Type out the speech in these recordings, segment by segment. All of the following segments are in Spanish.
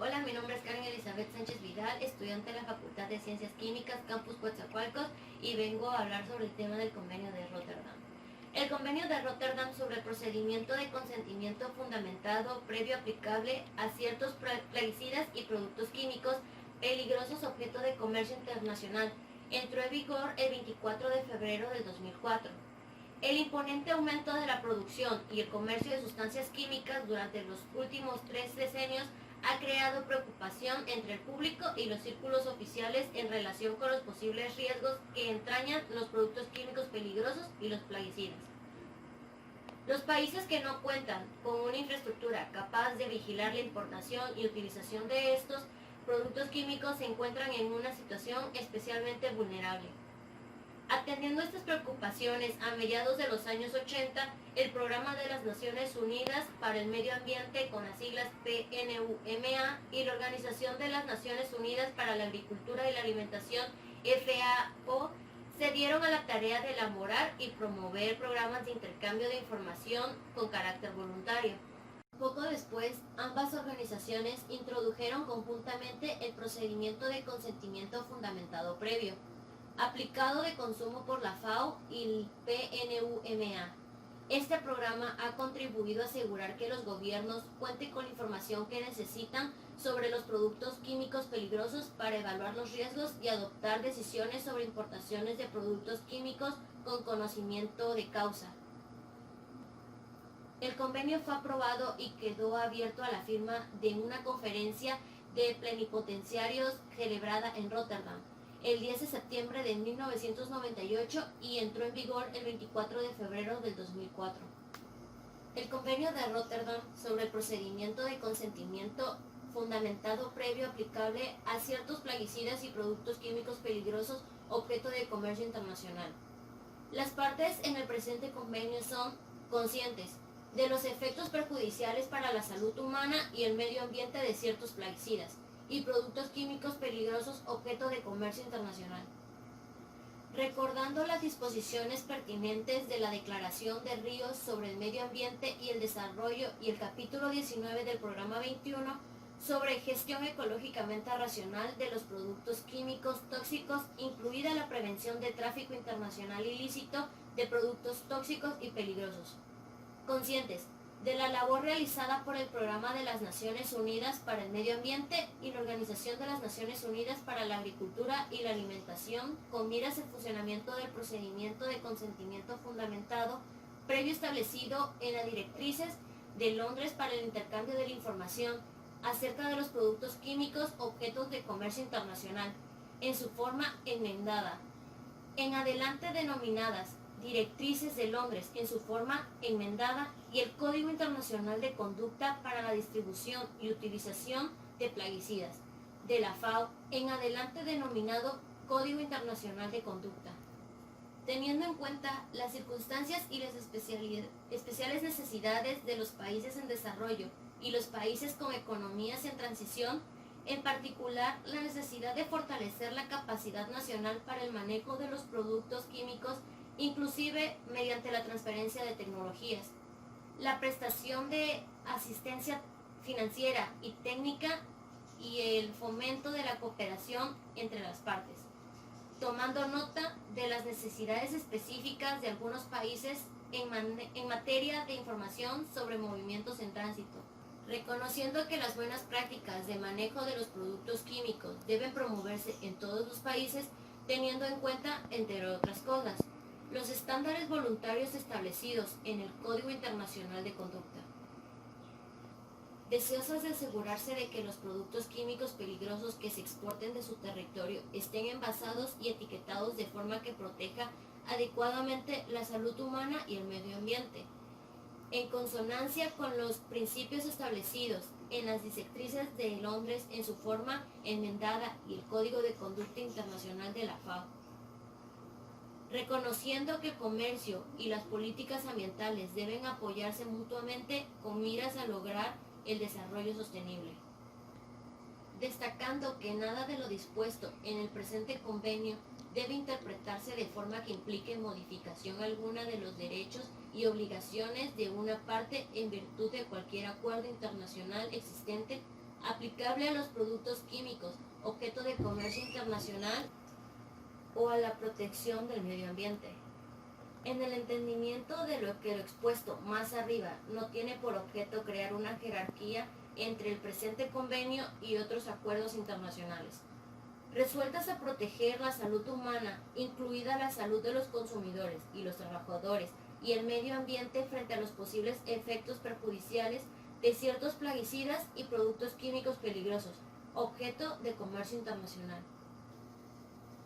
Hola, mi nombre es Karen Elizabeth Sánchez Vidal, estudiante de la Facultad de Ciencias Químicas, Campus Coatzacoalcos, y vengo a hablar sobre el tema del Convenio de Rotterdam. El Convenio de Rotterdam sobre el procedimiento de consentimiento fundamentado previo aplicable a ciertos plaguicidas y productos químicos peligrosos objeto de comercio internacional entró en vigor el 24 de febrero del 2004. El imponente aumento de la producción y el comercio de sustancias químicas durante los últimos 3 decenios ha creado preocupación entre el público y los círculos oficiales en relación con los posibles riesgos que entrañan los productos químicos peligrosos y los plaguicidas. Los países que no cuentan con una infraestructura capaz de vigilar la importación y utilización de estos productos químicos se encuentran en una situación especialmente vulnerable. Atendiendo estas preocupaciones, a mediados de los años 80, el Programa de las Naciones Unidas para el Medio Ambiente, con las siglas PNUMA, y la Organización de las Naciones Unidas para la Agricultura y la Alimentación, FAO, se dieron a la tarea de elaborar y promover programas de intercambio de información con carácter voluntario. Poco después, ambas organizaciones introdujeron conjuntamente el procedimiento de consentimiento fundamentado previo, aplicado de consumo por la FAO y el PNUMA. Este programa ha contribuido a asegurar que los gobiernos cuenten con la información que necesitan sobre los productos químicos peligrosos para evaluar los riesgos y adoptar decisiones sobre importaciones de productos químicos con conocimiento de causa. El convenio fue aprobado y quedó abierto a la firma de una conferencia de plenipotenciarios celebrada en Rotterdam el 10 de septiembre de 1998 y entró en vigor el 24 de febrero del 2004. El Convenio de Rotterdam sobre el procedimiento de consentimiento fundamentado previo aplicable a ciertos plaguicidas y productos químicos peligrosos objeto de comercio internacional. Las partes en el presente convenio son conscientes de los efectos perjudiciales para la salud humana y el medio ambiente de ciertos plaguicidas y productos químicos peligrosos objeto de comercio internacional. Recordando las disposiciones pertinentes de la Declaración de Ríos sobre el Medio Ambiente y el Desarrollo y el capítulo 19 del Programa 21 sobre gestión ecológicamente racional de los productos químicos tóxicos, incluida la prevención de tráfico internacional ilícito de productos tóxicos y peligrosos. Conscientes de la labor realizada por el Programa de las Naciones Unidas para el Medio Ambiente y la Organización de las Naciones Unidas para la Agricultura y la Alimentación con miras al funcionamiento del procedimiento de consentimiento fundamentado previo establecido en las directrices de Londres para el intercambio de la información acerca de los productos químicos objetos de comercio internacional, en su forma enmendada, en adelante denominadas Directrices de Londres en su forma enmendada y el Código Internacional de Conducta para la Distribución y Utilización de Plaguicidas, de la FAO, en adelante denominado Código Internacional de Conducta. Teniendo en cuenta las circunstancias y las especiales necesidades de los países en desarrollo y los países con economías en transición, en particular la necesidad de fortalecer la capacidad nacional para el manejo de los productos químicos, inclusive mediante la transferencia de tecnologías, la prestación de asistencia financiera y técnica y el fomento de la cooperación entre las partes, tomando nota de las necesidades específicas de algunos países en materia de información sobre movimientos en tránsito, reconociendo que las buenas prácticas de manejo de los productos químicos deben promoverse en todos los países, teniendo en cuenta, entre otras cosas, los estándares voluntarios establecidos en el Código Internacional de Conducta. Deseosas de asegurarse de que los productos químicos peligrosos que se exporten de su territorio estén envasados y etiquetados de forma que proteja adecuadamente la salud humana y el medio ambiente, en consonancia con los principios establecidos en las directrices de Londres en su forma enmendada y el Código de Conducta Internacional de la FAO. Reconociendo que el comercio y las políticas ambientales deben apoyarse mutuamente con miras a lograr el desarrollo sostenible. Destacando que nada de lo dispuesto en el presente convenio debe interpretarse de forma que implique modificación alguna de los derechos y obligaciones de una parte en virtud de cualquier acuerdo internacional existente aplicable a los productos químicos, objeto de comercio internacional o a la protección del medio ambiente. En el entendimiento de lo que lo expuesto más arriba no tiene por objeto crear una jerarquía entre el presente convenio y otros acuerdos internacionales, resueltas a proteger la salud humana, incluida la salud de los consumidores y los trabajadores, y el medio ambiente frente a los posibles efectos perjudiciales de ciertos plaguicidas y productos químicos peligrosos, objeto de comercio internacional.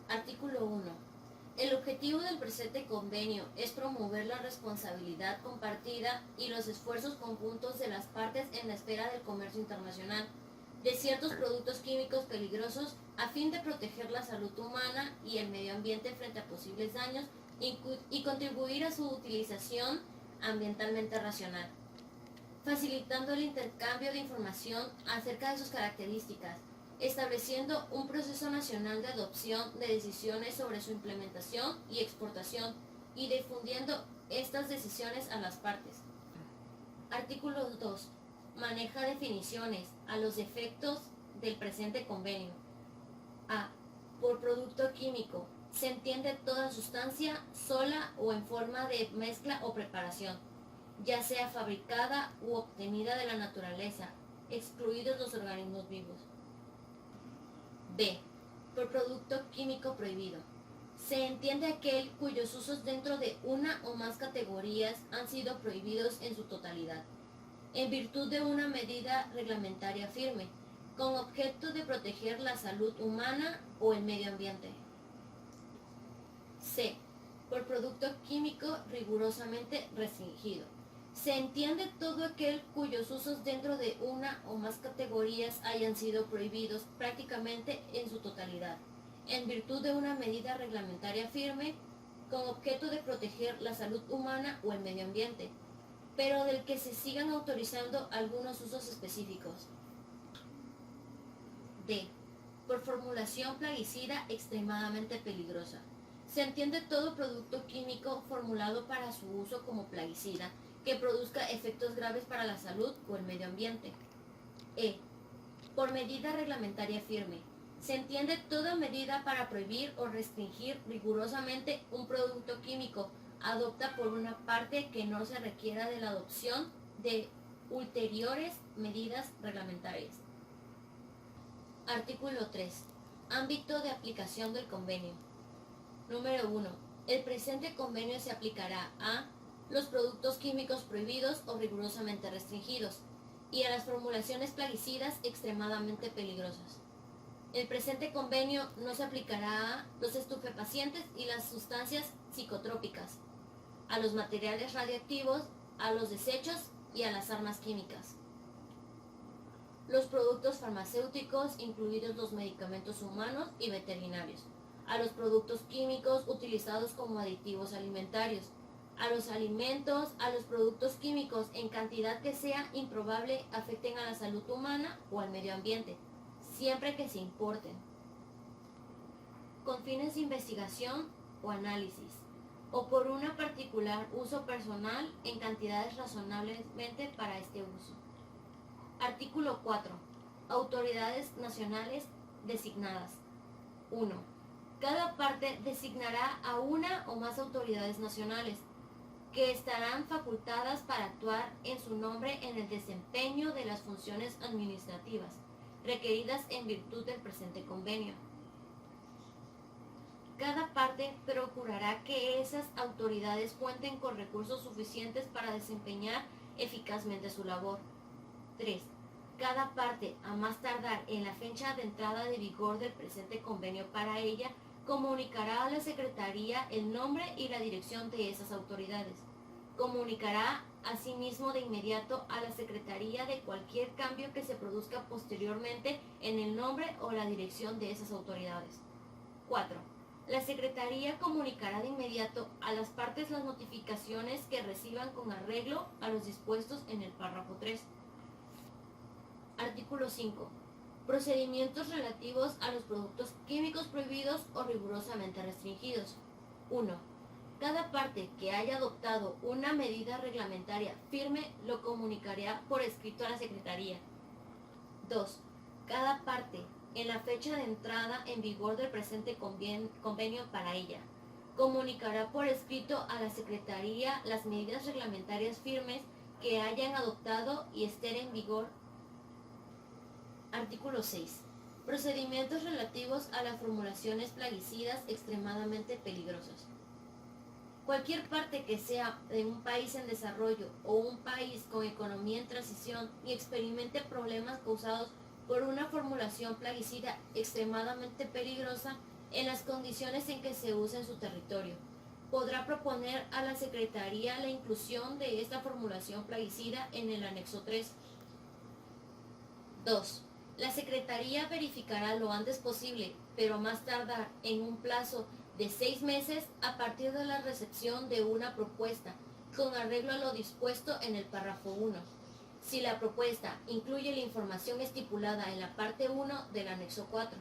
Artículo 1. El objetivo del presente convenio es promover la responsabilidad compartida y los esfuerzos conjuntos de las partes en la esfera del comercio internacional de ciertos productos químicos peligrosos a fin de proteger la salud humana y el medio ambiente frente a posibles daños y contribuir a su utilización ambientalmente racional, facilitando el intercambio de información acerca de sus características, estableciendo un proceso nacional de adopción de decisiones sobre su implementación y exportación y difundiendo estas decisiones a las partes. Artículo 2. Maneja definiciones a los efectos del presente convenio. A. Por producto químico se entiende toda sustancia sola o en forma de mezcla o preparación, ya sea fabricada u obtenida de la naturaleza, excluidos los organismos vivos. B. Por producto químico prohibido se entiende aquel cuyos usos dentro de una o más categorías han sido prohibidos en su totalidad, en virtud de una medida reglamentaria firme, con objeto de proteger la salud humana o el medio ambiente. C. Por producto químico rigurosamente restringido se entiende todo aquel cuyos usos dentro de una o más categorías hayan sido prohibidos prácticamente en su totalidad, en virtud de una medida reglamentaria firme, con objeto de proteger la salud humana o el medio ambiente, pero del que se sigan autorizando algunos usos específicos. D. Por formulación plaguicida extremadamente peligrosa se entiende todo producto químico formulado para su uso como plaguicida que produzca efectos graves para la salud o el medio ambiente. E. Por medida reglamentaria firme se entiende toda medida para prohibir o restringir rigurosamente un producto químico adopta por una parte que no se requiera de la adopción de ulteriores medidas reglamentarias. Artículo 3. Ámbito de aplicación del convenio. Número 1. El presente convenio se aplicará a los productos químicos prohibidos o rigurosamente restringidos y a las formulaciones plaguicidas extremadamente peligrosas. El presente convenio no se aplicará a los estupefacientes y las sustancias psicotrópicas, a los materiales radiactivos, a los desechos y a las armas químicas. Los productos farmacéuticos, incluidos los medicamentos humanos y veterinarios, a los productos químicos utilizados como aditivos alimentarios, a los alimentos, a los productos químicos en cantidad que sea improbable afecten a la salud humana o al medio ambiente, siempre que se importen, con fines de investigación o análisis, o por una particular uso personal en cantidades razonablemente para este uso. Artículo 4. Autoridades nacionales designadas. 1. Cada parte designará a una o más autoridades nacionales, que estarán facultadas para actuar en su nombre en el desempeño de las funciones administrativas requeridas en virtud del presente convenio. Cada parte procurará que esas autoridades cuenten con recursos suficientes para desempeñar eficazmente su labor. 3. Cada parte, a más tardar en la fecha de entrada de vigor del presente convenio para ella, comunicará a la Secretaría el nombre y la dirección de esas autoridades. Comunicará asimismo de inmediato a la Secretaría de cualquier cambio que se produzca posteriormente en el nombre o la dirección de esas autoridades. 4. La Secretaría comunicará de inmediato a las partes las notificaciones que reciban con arreglo a los dispuestos en el párrafo 3. Artículo 5. Procedimientos relativos a los productos químicos prohibidos o rigurosamente restringidos. 1. Cada parte que haya adoptado una medida reglamentaria firme lo comunicará por escrito a la Secretaría. 2. cada parte, en la fecha de entrada en vigor del presente convenio para ella, comunicará por escrito a la Secretaría las medidas reglamentarias firmes que hayan adoptado y estén en vigor. Artículo 6. Procedimientos relativos a las formulaciones plaguicidas extremadamente peligrosas. Cualquier parte que sea de un país en desarrollo o un país con economía en transición y experimente problemas causados por una formulación plaguicida extremadamente peligrosa en las condiciones en que se usa en su territorio, podrá proponer a la Secretaría la inclusión de esta formulación plaguicida en el anexo 3. 2. La Secretaría verificará lo antes posible, pero más tardar en un plazo de 6 meses a partir de la recepción de una propuesta, con arreglo a lo dispuesto en el párrafo 1. Si la propuesta incluye la información estipulada en la parte 1 del anexo 4.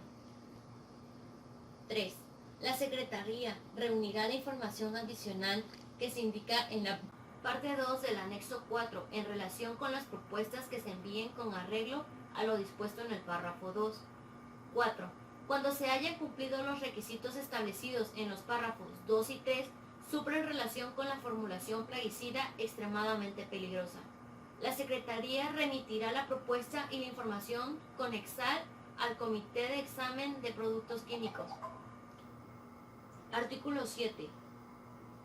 3. La Secretaría reunirá la información adicional que se indica en la parte 2 del anexo 4 en relación con las propuestas que se envíen con arreglo a lo dispuesto en el párrafo 2. 4. Cuando se hayan cumplido los requisitos establecidos en los párrafos 2 y 3, supra en relación con la formulación plaguicida extremadamente peligrosa. La Secretaría remitirá la propuesta y la información con Exal al Comité de Examen de Productos Químicos. Artículo 7.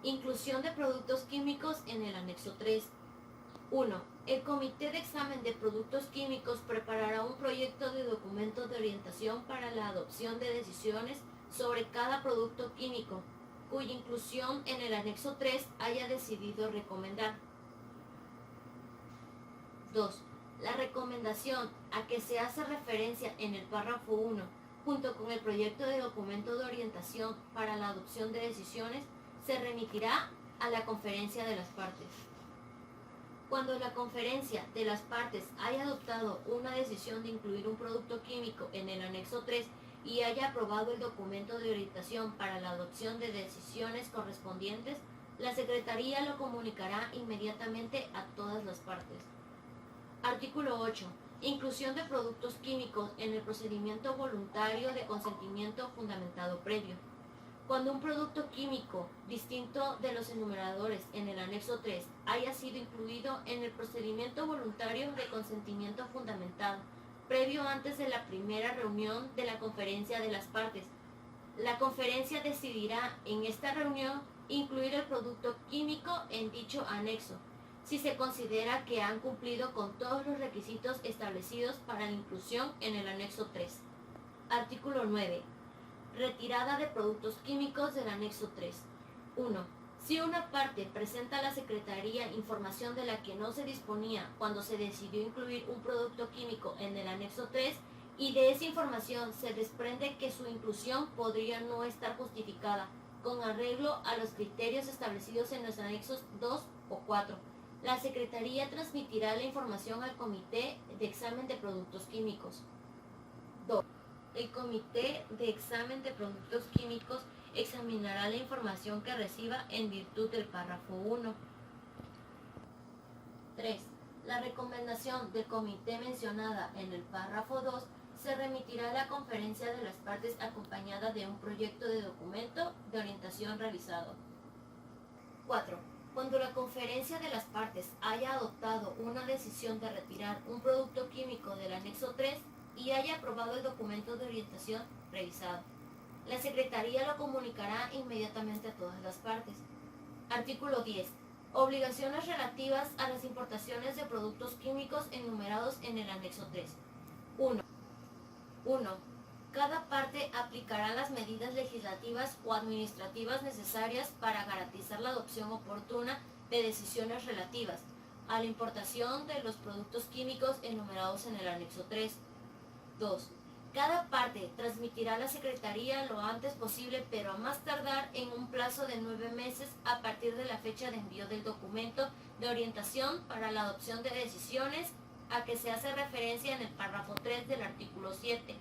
Inclusión de productos químicos en el anexo 3. 1. El Comité de Examen de Productos Químicos preparará un proyecto de documento de orientación para la adopción de decisiones sobre cada producto químico, cuya inclusión en el anexo 3 haya decidido recomendar. 2. La recomendación a que se hace referencia en el párrafo 1, junto con el proyecto de documento de orientación para la adopción de decisiones, se remitirá a la conferencia de las partes. Cuando la conferencia de las partes haya adoptado una decisión de incluir un producto químico en el anexo 3 y haya aprobado el documento de orientación para la adopción de decisiones correspondientes, la Secretaría lo comunicará inmediatamente a todas las partes. Artículo 8. Inclusión de productos químicos en el procedimiento voluntario de consentimiento fundamentado previo. Cuando un producto químico distinto de los enumeradores en el anexo 3 haya sido incluido en el procedimiento voluntario de consentimiento fundamentado previo antes de la primera reunión de la conferencia de las partes, la conferencia decidirá en esta reunión incluir el producto químico en dicho anexo, si se considera que han cumplido con todos los requisitos establecidos para la inclusión en el anexo 3. Artículo 9. Retirada de productos químicos del anexo 3. 1. Si una parte presenta a la Secretaría información de la que no se disponía cuando se decidió incluir un producto químico en el anexo 3 y de esa información se desprende que su inclusión podría no estar justificada, con arreglo a los criterios establecidos en los anexos 2 o 4, la Secretaría transmitirá la información al Comité de Examen de Productos Químicos. 2. El Comité de Examen de Productos Químicos examinará la información que reciba en virtud del párrafo 1. 3. La recomendación del comité mencionada en el párrafo 2 se remitirá a la conferencia de las partes acompañada de un proyecto de documento de orientación realizado. 4. Cuando la conferencia de las partes haya adoptado una decisión de retirar un producto químico del anexo 3 y haya aprobado el documento de orientación revisado, la Secretaría lo comunicará inmediatamente a todas las partes. Artículo 10. Obligaciones relativas a las importaciones de productos químicos enumerados en el anexo 3. 1. Cada parte aplicará las medidas legislativas o administrativas necesarias para garantizar la adopción oportuna de decisiones relativas a la importación de los productos químicos enumerados en el anexo 3. 2. Cada parte transmitirá a la Secretaría lo antes posible, pero a más tardar en un plazo de 9 meses a partir de la fecha de envío del documento de orientación para la adopción de decisiones a que se hace referencia en el párrafo 3 del artículo 7.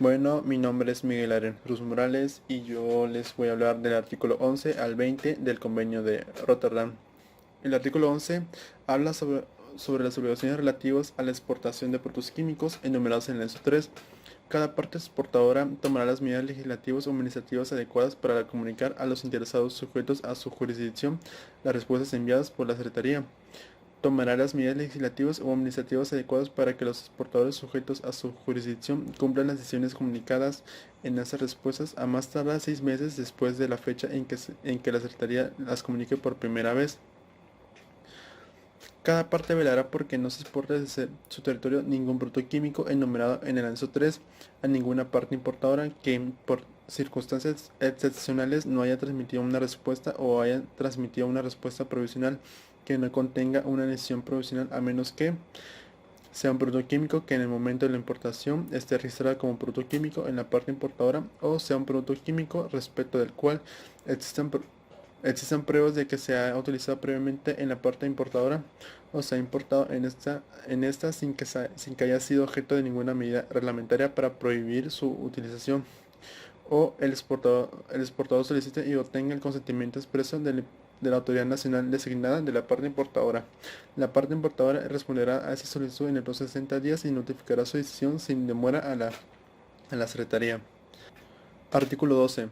Bueno, mi nombre es Miguel Aren Cruz Morales y yo les voy a hablar del artículo 11 al 20 del convenio de Rotterdam. El artículo 11 habla sobre las obligaciones relativas a la exportación de productos químicos enumerados en el anexo 3. Cada parte exportadora tomará las medidas legislativas o administrativas adecuadas para comunicar a los interesados sujetos a su jurisdicción las respuestas enviadas por la Secretaría. Tomará las medidas legislativas o administrativas adecuadas para que los exportadores sujetos a su jurisdicción cumplan las decisiones comunicadas en esas respuestas a más tardar 6 meses después de la fecha en que la Secretaría las comunique por primera vez. Cada parte velará porque no se exporte desde su territorio ningún producto químico enumerado en el anexo 3 a ninguna parte importadora que por circunstancias excepcionales no haya transmitido una respuesta o haya transmitido una respuesta provisional que no contenga una decisión provisional, a menos que sea un producto químico que en el momento de la importación esté registrado como producto químico en la parte importadora, o sea un producto químico respecto del cual existan pruebas de que se ha utilizado previamente en la parte importadora o se ha importado en esta sin que haya sido objeto de ninguna medida reglamentaria para prohibir su utilización, o el exportador solicite y obtenga el consentimiento expreso de la autoridad nacional designada de la parte importadora. La parte importadora responderá a esa solicitud en el plazo de 60 días y notificará su decisión sin demora a la Secretaría. Artículo 12.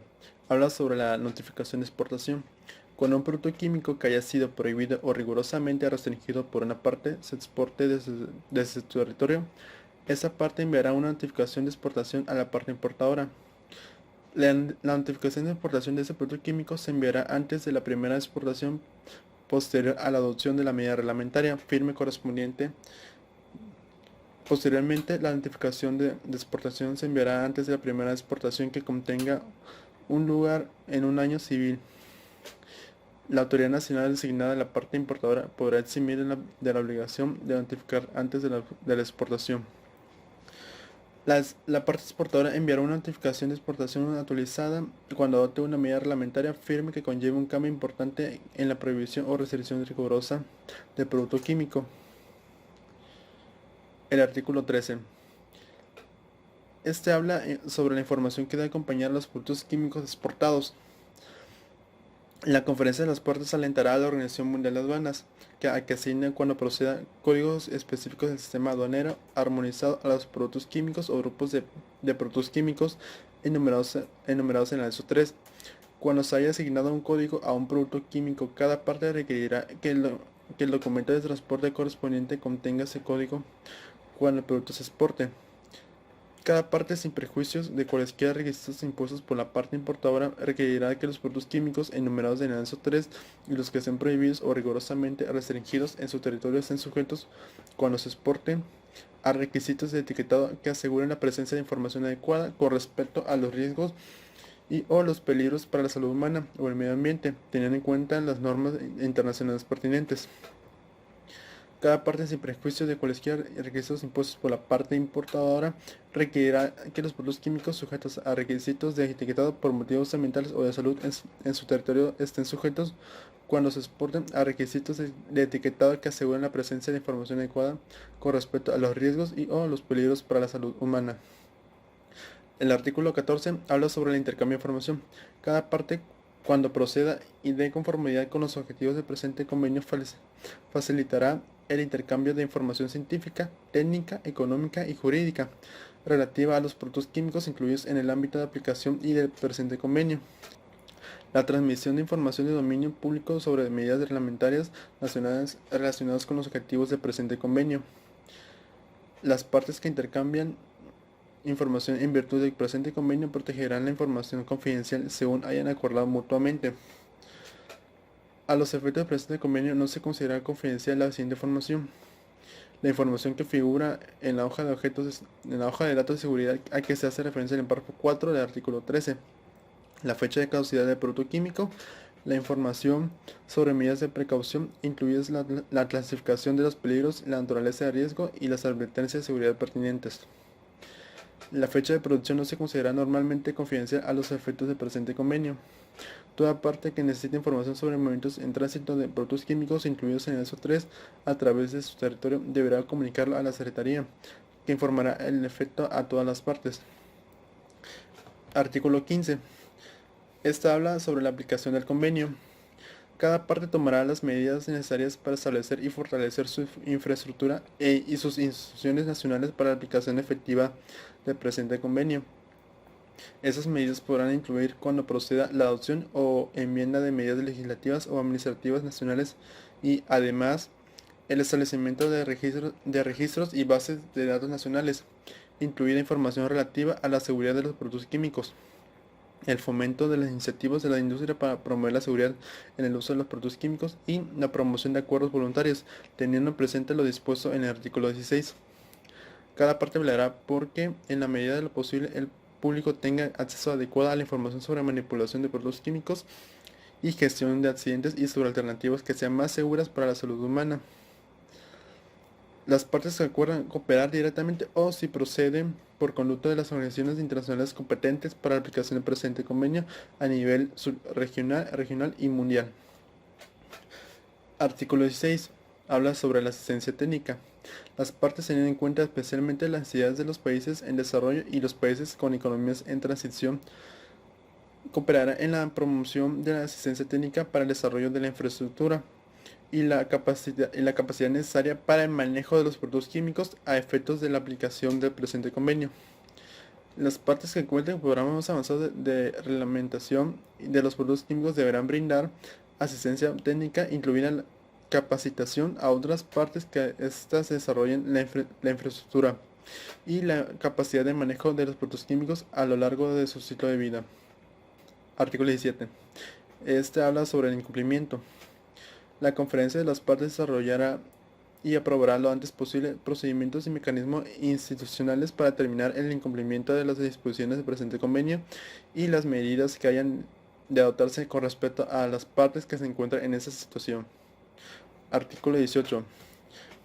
Habla sobre la notificación de exportación. Cuando un producto químico que haya sido prohibido o rigurosamente restringido por una parte se exporte desde su territorio, esa parte enviará una notificación de exportación a la parte importadora. La notificación de exportación de ese producto químico se enviará antes de la primera exportación posterior a la adopción de la medida reglamentaria firme correspondiente. Posteriormente, la notificación de exportación se enviará antes de la primera exportación que contenga un lugar en un año civil. La autoridad nacional designada de la parte importadora podrá eximir de la obligación de notificar antes de la exportación. La parte exportadora enviará una notificación de exportación actualizada cuando adopte una medida reglamentaria firme que conlleve un cambio importante en la prohibición o restricción rigurosa del producto químico. El artículo 13. Este habla sobre la información que debe acompañar a los productos químicos exportados. La Conferencia de las Partes alentará a la Organización Mundial de Aduanas a que asigne cuando proceda códigos específicos del sistema aduanero armonizado a los productos químicos o grupos de productos químicos enumerados en el anexo 3. Cuando se haya asignado un código a un producto químico, cada parte requerirá que el documento de transporte correspondiente contenga ese código cuando el producto se exporte. Cada parte, sin prejuicios de cualesquiera requisitos impuestos por la parte importadora, requerirá que los productos químicos enumerados en el anexo 3 y los que estén prohibidos o rigurosamente restringidos en su territorio estén sujetos, cuando se exporten, a requisitos de etiquetado que aseguren la presencia de información adecuada con respecto a los riesgos o los peligros para la salud humana o el medio ambiente, teniendo en cuenta las normas internacionales pertinentes. Cada parte, sin prejuicio de cualesquiera requisitos impuestos por la parte importadora, requerirá que los productos químicos sujetos a requisitos de etiquetado por motivos ambientales o de salud en su territorio estén sujetos, cuando se exporten, a requisitos de etiquetado que aseguren la presencia de información adecuada con respecto a los riesgos o los peligros para la salud humana. El artículo 14 habla sobre el intercambio de información. Cada parte, cuando proceda y de conformidad con los objetivos del presente convenio, facilitará el intercambio de información científica, técnica, económica y jurídica relativa a los productos químicos incluidos en el ámbito de aplicación y del presente convenio. La transmisión de información de dominio público sobre medidas reglamentarias nacionales relacionadas con los objetivos del presente convenio. Las partes que intercambian información en virtud del presente convenio protegerán la información confidencial según hayan acordado mutuamente. A los efectos del presente convenio no se considera confidencial la siguiente información: la información que figura en la hoja de datos de seguridad a que se hace referencia en el párrafo 4 del artículo 13, la fecha de caducidad del producto químico, la información sobre medidas de precaución, incluidas la clasificación de los peligros, la naturaleza de riesgo y las advertencias de seguridad pertinentes. La fecha de producción no se considera normalmente confidencial a los efectos del presente convenio. Toda parte que necesite información sobre movimientos en tránsito de productos químicos incluidos en el anexo 3 a través de su territorio deberá comunicarlo a la Secretaría, que informará el efecto a todas las partes. Artículo 15. Esta habla sobre la aplicación del convenio. Cada parte tomará las medidas necesarias para establecer y fortalecer su infraestructura y sus instituciones nacionales para la aplicación efectiva del presente convenio. Esas medidas podrán incluir, cuando proceda, la adopción o enmienda de medidas legislativas o administrativas nacionales y, además, el establecimiento de registros y bases de datos nacionales, incluida información relativa a la seguridad de los productos químicos, el fomento de las iniciativas de la industria para promover la seguridad en el uso de los productos químicos y la promoción de acuerdos voluntarios, teniendo presente lo dispuesto en el artículo 16. Cada parte velará porque, en la medida de lo posible, el público tenga acceso adecuado a la información sobre manipulación de productos químicos y gestión de accidentes y sobre alternativas que sean más seguras para la salud humana. Las partes se acuerdan cooperar directamente o, si proceden, por conducto de las organizaciones internacionales competentes para la aplicación del presente convenio a nivel subregional, regional y mundial. Artículo 16. Habla sobre la asistencia técnica. Las partes tienen en cuenta especialmente las necesidades de los países en desarrollo y los países con economías en transición. Cooperará en la promoción de la asistencia técnica para el desarrollo de la infraestructura y la capacidad necesaria para el manejo de los productos químicos a efectos de la aplicación del presente convenio. Las partes que cuenten con programas avanzados de reglamentación de los productos químicos deberán brindar asistencia técnica, incluida la capacitación a otras partes que éstas desarrollen la infraestructura y la capacidad de manejo de los productos químicos a lo largo de su ciclo de vida. Artículo 17. Este habla sobre el incumplimiento. La conferencia de las partes desarrollará y aprobará lo antes posible procedimientos y mecanismos institucionales para determinar el incumplimiento de las disposiciones del presente convenio y las medidas que hayan de adoptarse con respecto a las partes que se encuentran en esa situación. Artículo 18.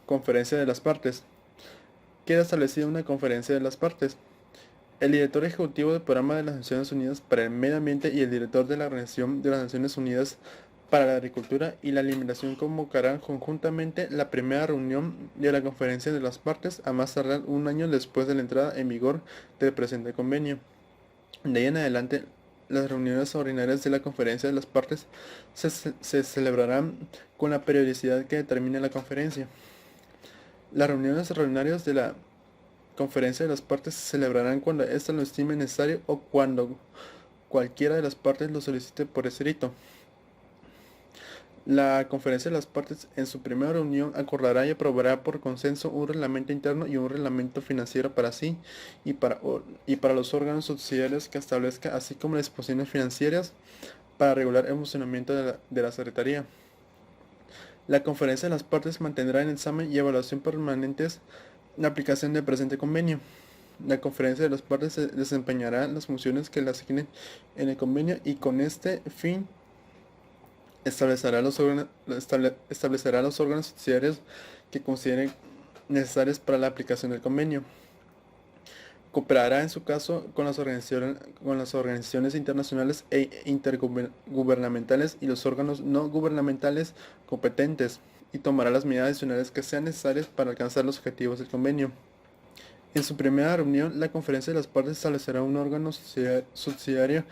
Conferencia de las partes. Queda establecida una conferencia de las partes. El director ejecutivo del Programa de las Naciones Unidas para el Medio Ambiente y el director de la Organización de las Naciones Unidas para la Agricultura y la Alimentación convocarán conjuntamente la primera reunión de la Conferencia de las Partes a más tardar un año después de la entrada en vigor del presente convenio. De ahí en adelante, las reuniones ordinarias de la Conferencia de las Partes se celebrarán con la periodicidad que determine la conferencia. Las reuniones ordinarias de la Conferencia de las Partes se celebrarán cuando ésta lo estime necesario o cuando cualquiera de las partes lo solicite por escrito. La Conferencia de las Partes, en su primera reunión, acordará y aprobará por consenso un reglamento interno y un reglamento financiero para sí y para los órganos subsidiarios que establezca, así como las disposiciones financieras para regular el funcionamiento de la Secretaría. La Conferencia de las Partes mantendrá en examen y evaluación permanentes la aplicación del presente convenio. La Conferencia de las Partes desempeñará las funciones que le asignen en el convenio y, con este fin, establecerá los órganos subsidiarios que consideren necesarios para la aplicación del convenio. Cooperará en su caso con las organizaciones internacionales e intergubernamentales y los órganos no gubernamentales competentes y tomará las medidas adicionales que sean necesarias para alcanzar los objetivos del convenio. En su primera reunión, la Conferencia de las Partes establecerá un órgano subsidiario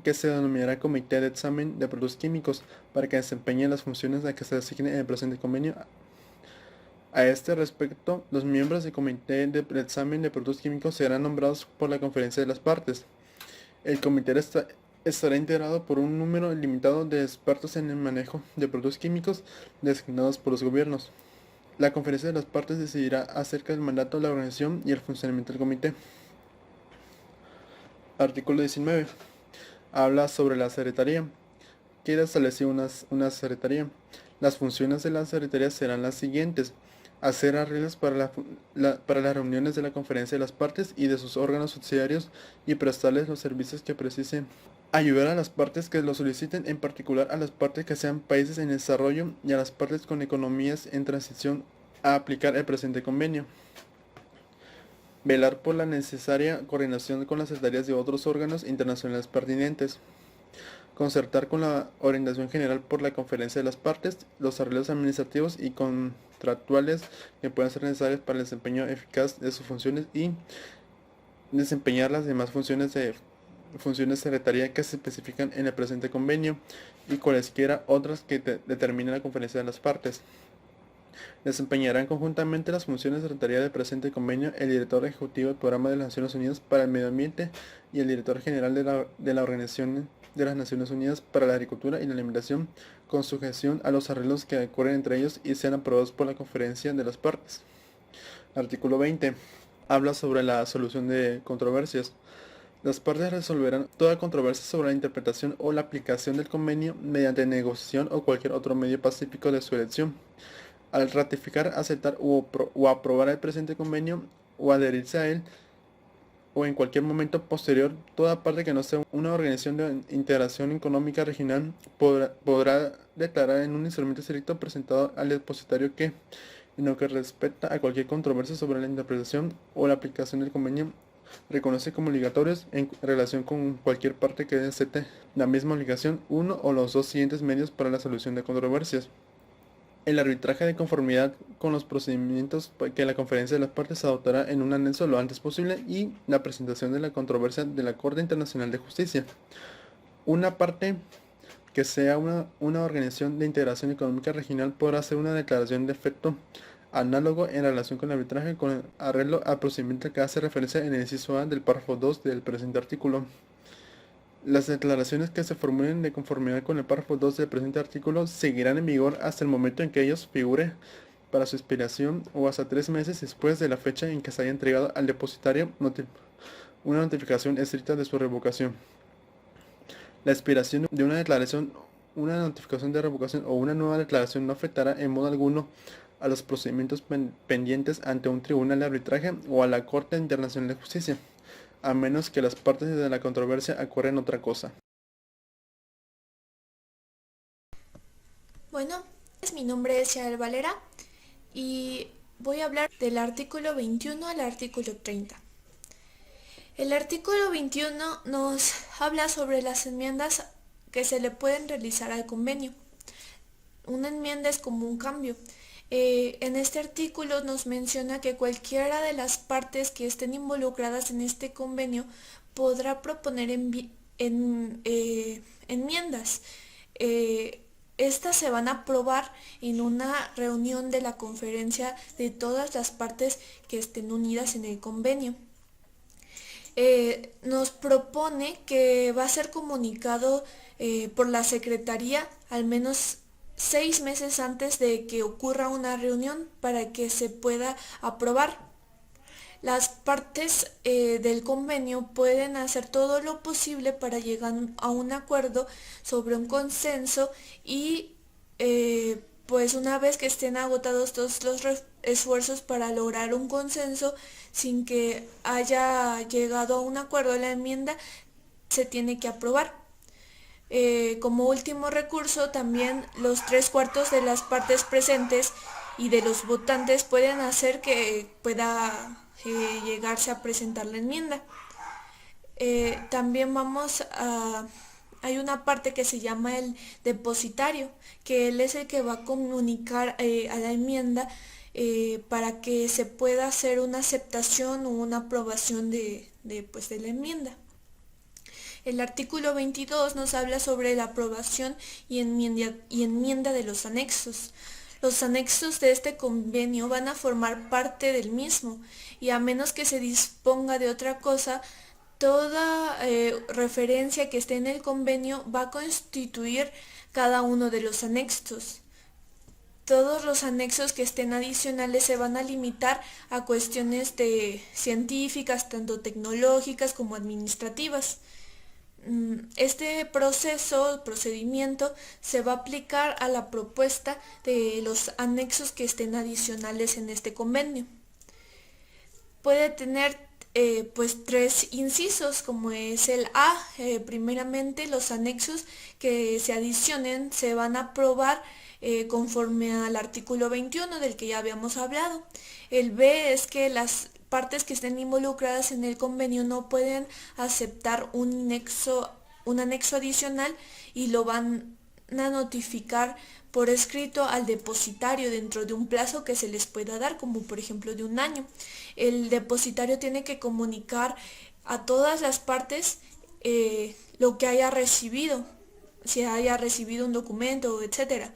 que se denominará Comité de Examen de Productos Químicos para que desempeñe las funciones a que se asigne en el presente convenio. A este respecto, los miembros del Comité de Examen de Productos Químicos serán nombrados por la Conferencia de las Partes. El comité estará integrado por un número limitado de expertos en el manejo de productos químicos designados por los gobiernos. La Conferencia de las Partes decidirá acerca del mandato de la organización y el funcionamiento del comité. Artículo 19. Habla sobre la Secretaría. Queda establecida una Secretaría. Las funciones de la Secretaría serán las siguientes: hacer arreglos para las reuniones de la Conferencia de las Partes y de sus órganos subsidiarios y prestarles los servicios que precisen. Ayudar a las partes que lo soliciten, en particular a las partes que sean países en desarrollo y a las partes con economías en transición, a aplicar el presente convenio. Velar por la necesaria coordinación con las secretarías de otros órganos internacionales pertinentes. Concertar con la orientación general por la Conferencia de las Partes los arreglos administrativos y contractuales que puedan ser necesarios para el desempeño eficaz de sus funciones y desempeñar las demás funciones de funciones de secretaría que se especifican en el presente convenio y cualesquiera otras que determine la conferencia de las partes. Desempeñarán conjuntamente las funciones de secretaría del presente convenio el director ejecutivo del Programa de las Naciones Unidas para el Medio Ambiente y el director general de la Organización de las Naciones Unidas para la Agricultura y la Alimentación, con sujeción a los arreglos que ocurren entre ellos y sean aprobados por la conferencia de las partes. Artículo 20. Habla sobre la solución de controversias. Las partes resolverán toda controversia sobre la interpretación o la aplicación del convenio mediante negociación o cualquier otro medio pacífico de su elección. Al ratificar, aceptar o aprobar el presente convenio o adherirse a él, o en cualquier momento posterior, toda parte que no sea una organización de integración económica regional podrá declarar en un instrumento estricto presentado al depositario que, en lo que respecta a cualquier controversia sobre la interpretación o la aplicación del convenio, reconoce como obligatorios en relación con cualquier parte que acepte la misma obligación uno o los dos siguientes medios para la solución de controversias. El arbitraje de conformidad con los procedimientos que la conferencia de las partes adoptará en un anexo lo antes posible y la presentación de la controversia de la Corte Internacional de Justicia. Una parte que sea una organización de integración económica regional podrá hacer una declaración de efecto análogo en relación con el arbitraje con arreglo al procedimiento que hace referencia en el inciso A del párrafo 2 del presente artículo. Las declaraciones que se formulen de conformidad con el párrafo 2 del presente artículo seguirán en vigor hasta el momento en que ellos figure para su expiración o hasta 3 meses después de la fecha en que se haya entregado al depositario una notificación estricta de su revocación. La expiración de una declaración, una notificación de revocación o una nueva declaración no afectará en modo alguno a los procedimientos pendientes ante un tribunal de arbitraje o a la Corte Internacional de Justicia, a menos que las partes de la controversia acuerden otra cosa. Bueno, mi nombre es Yael Valera y voy a hablar del artículo 21 al artículo 30. El artículo 21 nos habla sobre las enmiendas que se le pueden realizar al convenio. Una enmienda es como un cambio. En este artículo nos menciona que cualquiera de las partes que estén involucradas en este convenio podrá proponer enmiendas. Estas se van a aprobar en una reunión de la conferencia de todas las partes que estén unidas en el convenio. Nos propone que va a ser comunicado por la Secretaría al menos 6 meses antes de que ocurra una reunión para que se pueda aprobar. Las partes del convenio pueden hacer todo lo posible para llegar a un acuerdo sobre un consenso y pues una vez que estén agotados todos los esfuerzos para lograr un consenso sin que haya llegado a un acuerdo, la enmienda se tiene que aprobar. Como último recurso, también los 3/4 de las partes presentes y de los votantes pueden hacer que pueda llegarse a presentar la enmienda. También hay una parte que se llama el depositario, que él es el que va a comunicar a la enmienda para que se pueda hacer una aceptación o una aprobación de la enmienda. El artículo 22 nos habla sobre la aprobación y enmienda de los anexos. Los anexos de este convenio van a formar parte del mismo y a menos que se disponga de otra cosa, toda referencia que esté en el convenio va a constituir cada uno de los anexos. Todos los anexos que estén adicionales se van a limitar a cuestiones científicas, tanto tecnológicas como administrativas. Este procedimiento se va a aplicar a la propuesta de los anexos que estén adicionales en este convenio. Puede tener 3 incisos, como es el A. Primeramente, los anexos que se adicionen se van a aprobar conforme al artículo 21 del que ya habíamos hablado. El B es que las partes que estén involucradas en el convenio no pueden aceptar un anexo adicional y lo van a notificar por escrito al depositario dentro de un plazo que se les pueda dar, como por ejemplo de 1 año. El depositario tiene que comunicar a todas las partes lo que haya recibido, si haya recibido un documento, etcétera.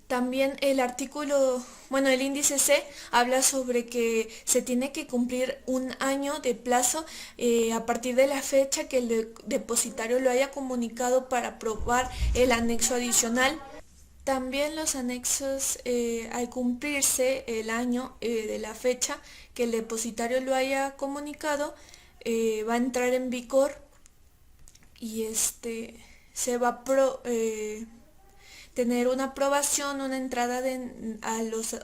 También el índice C habla sobre que se tiene que cumplir un año de plazo a partir de la fecha que el depositario lo haya comunicado para aprobar el anexo adicional. También los anexos, al cumplirse el año de la fecha que el depositario lo haya comunicado, va a entrar en vigor y se va a tener una aprobación, una entrada a los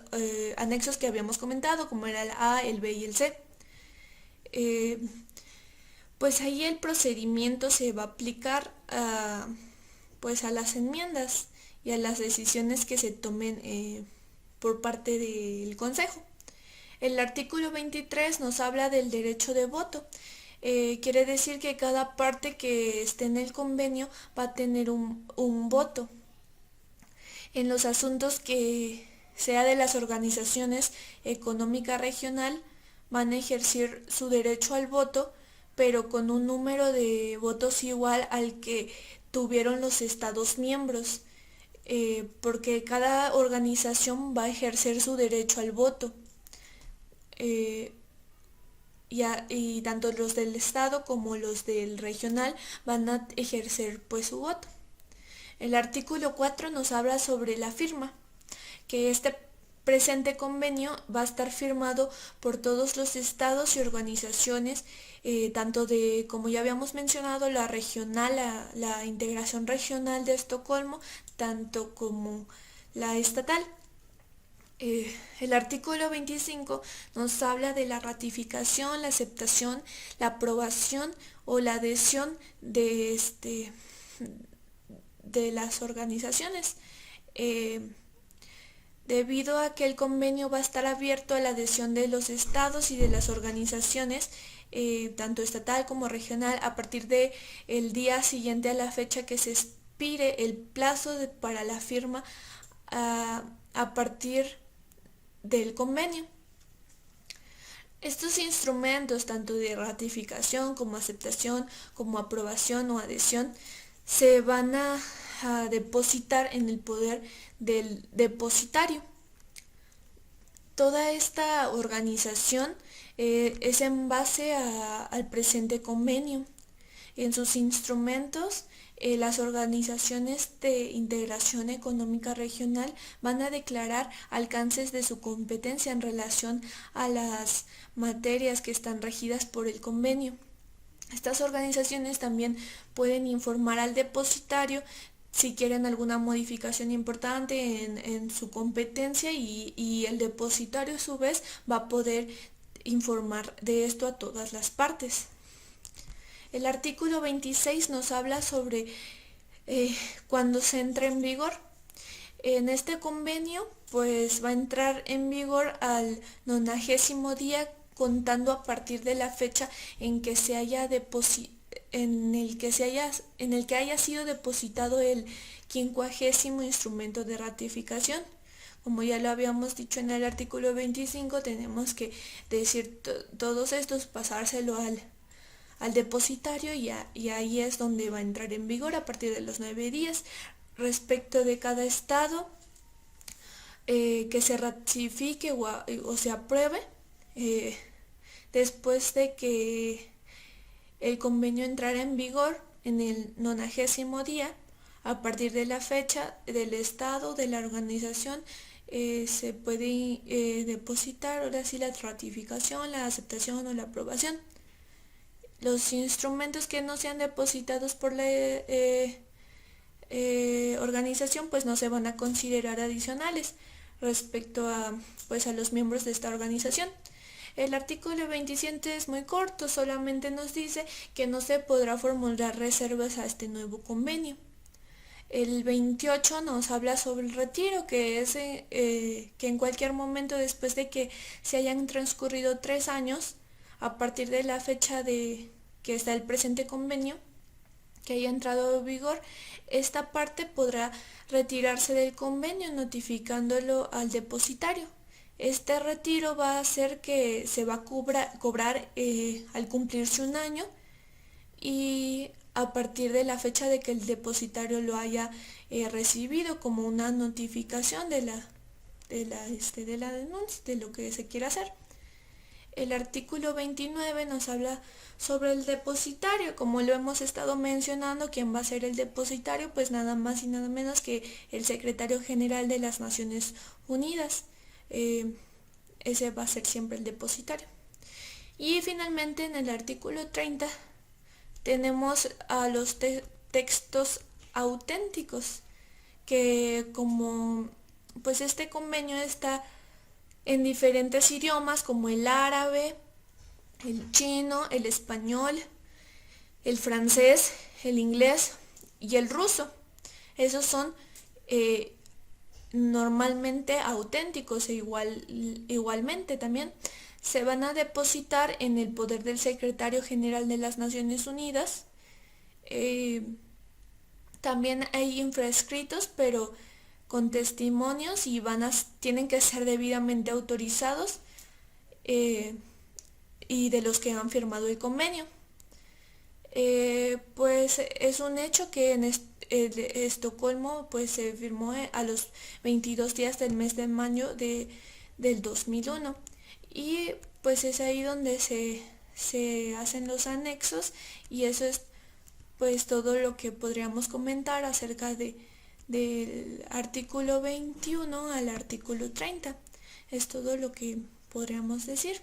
anexos que habíamos comentado, como era el A, el B y el C. Pues ahí el procedimiento se va a aplicar a las enmiendas y a las decisiones que se tomen por parte del Consejo. El artículo 23 nos habla del derecho de voto. Quiere decir que cada parte que esté en el convenio va a tener un voto. En los asuntos que sea de las organizaciones económicas regional van a ejercer su derecho al voto, pero con un número de votos igual al que tuvieron los estados miembros, porque cada organización va a ejercer su derecho al voto. Y tanto los del estado como los del regional van a ejercer pues su voto. El artículo 4 nos habla sobre la firma, que este presente convenio va a estar firmado por todos los estados y organizaciones, tanto de, como ya habíamos mencionado, la regional, la integración regional de Estocolmo, tanto como la estatal. El artículo 25 nos habla de la ratificación, la aceptación, la aprobación o la adhesión de las organizaciones. Debido a que el convenio va a estar abierto a la adhesión de los estados y de las organizaciones, tanto estatal como regional, a partir del día siguiente a la fecha que se expire el plazo para la firma a partir del convenio. Estos instrumentos, tanto de ratificación como aceptación, como aprobación o adhesión, se van a depositar en el poder del depositario. Toda esta organización es en base al presente convenio. En sus instrumentos, las organizaciones de integración económica regional van a declarar alcances de su competencia en relación a las materias que están regidas por el convenio. Estas organizaciones también pueden informar al depositario si quieren alguna modificación importante en su competencia y el depositario a su vez va a poder informar de esto a todas las partes. El artículo 26 nos habla sobre cuando se entra en vigor. En este convenio pues va a entrar en vigor al 90º día contando a partir de la fecha en que se haya en el que haya sido depositado el 50º instrumento de ratificación. Como ya lo habíamos dicho en el artículo 25, tenemos que decir todos estos, pasárselo al depositario y ahí es donde va a entrar en vigor a partir de los 9 días. Respecto de cada estado que se ratifique o se apruebe, después de que el convenio entrará en vigor en el 90º día, a partir de la fecha del estado, de la organización, se puede depositar ahora sí la ratificación, la aceptación o la aprobación. Los instrumentos que no sean depositados por la organización pues no se van a considerar adicionales respecto a los miembros de esta organización. El artículo 27 es muy corto, solamente nos dice que no se podrá formular reservas a este nuevo convenio. El 28 nos habla sobre el retiro, que es que en cualquier momento después de que se hayan transcurrido 3 años, a partir de la fecha que está el presente convenio, que haya entrado en vigor, esta parte podrá retirarse del convenio notificándolo al depositario. Este retiro va a hacer que se va a cobrar al cumplirse un año y a partir de la fecha de que el depositario lo haya recibido como una notificación de la denuncia, de lo que se quiere hacer. El artículo 29 nos habla sobre el depositario. Como lo hemos estado mencionando, ¿quién va a ser el depositario? Pues nada más y nada menos que el secretario general de las Naciones Unidas. Ese va a ser siempre el depositario. Y finalmente en el artículo 30 tenemos a los textos auténticos, que como pues este convenio está en diferentes idiomas como el árabe, el chino, el español, el francés, el inglés y el ruso. Esos son normalmente auténticos e igualmente también se van a depositar en el poder del secretario general de las Naciones Unidas. También hay infrascritos, pero con testimonios y tienen que ser debidamente autorizados y de los que han firmado el convenio. Pues es un hecho que en Estocolmo pues se firmó a los 22 días del mes de mayo del 2001 y pues es ahí donde se hacen los anexos y eso es pues todo lo que podríamos comentar acerca del artículo 21 al artículo 30. Es todo lo que podríamos decir.